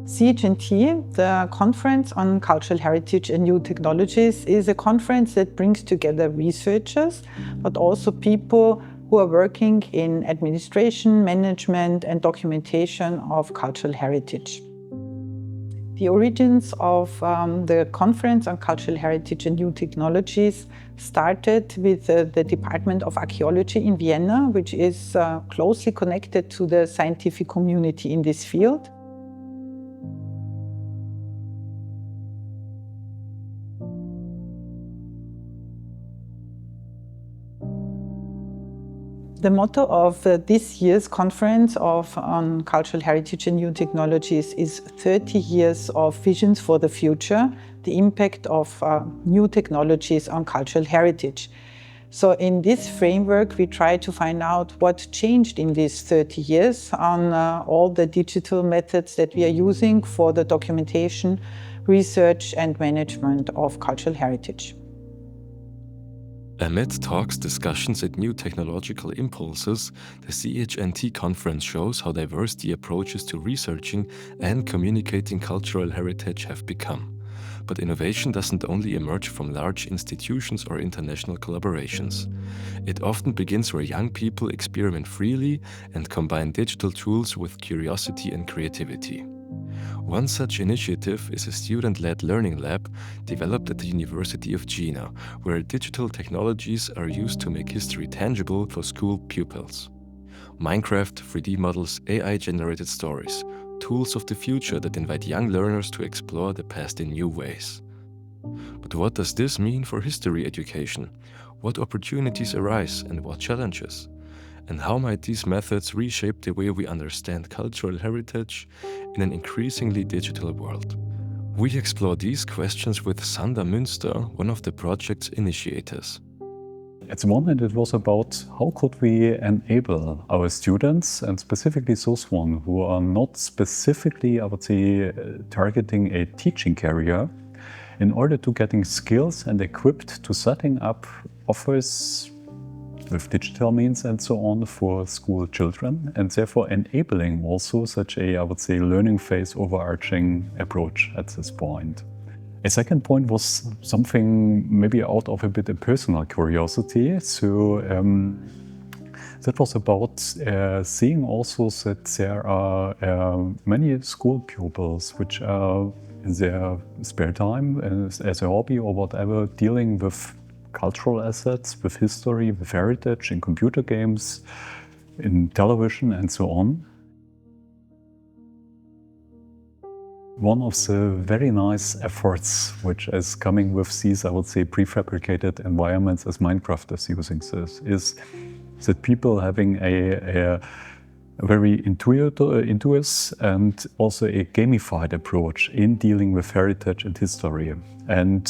CHNT, the Conference on Cultural Heritage and New Technologies, is a conference that brings together researchers, but also people who are working in administration, management, and documentation of cultural heritage. The origins of the Conference on Cultural Heritage and New Technologies started with the Department of Archaeology in Vienna, which is closely connected to the scientific community in this field. The motto of this year's Conference on Cultural Heritage and New Technologies is 30 years of visions for the future, the impact of new technologies on cultural heritage. So in this framework, we try to find out what changed in these 30 years on all the digital methods that we are using for the documentation, research and management of cultural heritage. Amid talks, discussions and new technological impulses, the CHNT conference shows how diverse the approaches to researching and communicating cultural heritage have become. But innovation doesn't only emerge from large institutions or international collaborations. It often begins where young people experiment freely and combine digital tools with curiosity and creativity. One such initiative is a student-led learning lab developed at the University of Jena, where digital technologies are used to make history tangible for school pupils. Minecraft, 3D models, AI-generated stories, tools of the future that invite young learners to explore the past in new ways. But what does this mean for history education? What opportunities arise and what challenges? And how might these methods reshape the way we understand cultural heritage in an increasingly digital world? We explore these questions with Sander Münster, one of the project's initiators. At the moment, it was about how could we enable our students, and specifically those ones who are not specifically, I would say, targeting a teaching career, in order to getting skills and equipped to setting up offers with digital means and so on for school children, and therefore enabling also such a, I would say, learning phase overarching approach at this point. A second point was something maybe out of a bit of personal curiosity. So that was about seeing also that there are many school pupils which are in their spare time as a hobby or whatever, dealing with cultural assets, with history, with heritage, in computer games, in television and so on. One of the very nice efforts which is coming with these, I would say, prefabricated environments as Minecraft is using this, is that people having a very intuitive and also a gamified approach in dealing with heritage and history. And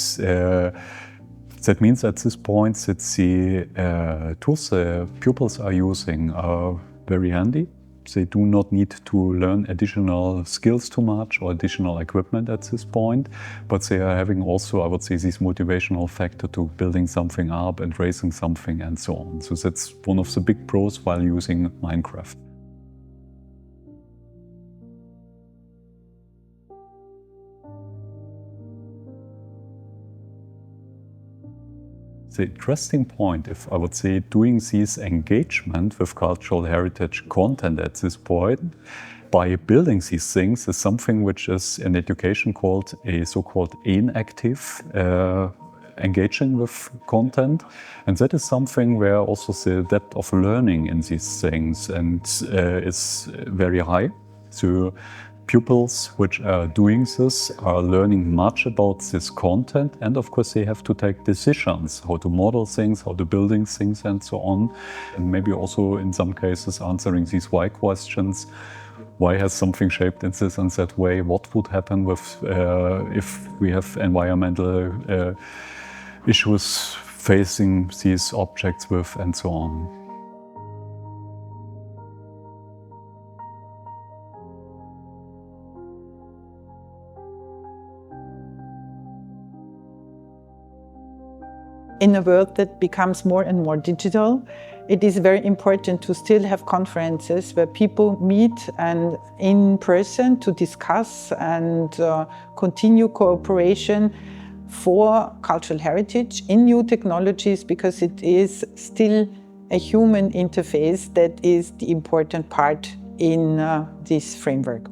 that means at this point that the tools the pupils are using are very handy. They do not need to learn additional skills too much or additional equipment at this point, but they are having also, I would say, this motivational factor to building something up and raising something and so on. So that's one of the big pros while using Minecraft. The interesting point, if I would say, doing this engagement with cultural heritage content at this point, by building these things, is something which is in education called a so-called inactive engaging with content. And that is something where also the depth of learning in these things is very high. So pupils which are doing this are learning much about this content, and of course they have to take decisions, how to model things, how to building things and so on. And maybe also in some cases answering these why questions. Why has something shaped in this and that way? What would happen with if we have environmental issues facing these objects with and so on. In a world that becomes more and more digital, It is very important to still have conferences where people meet and in person to discuss and continue cooperation for cultural heritage in new technologies, because it is still a human interface that is the important part in this framework.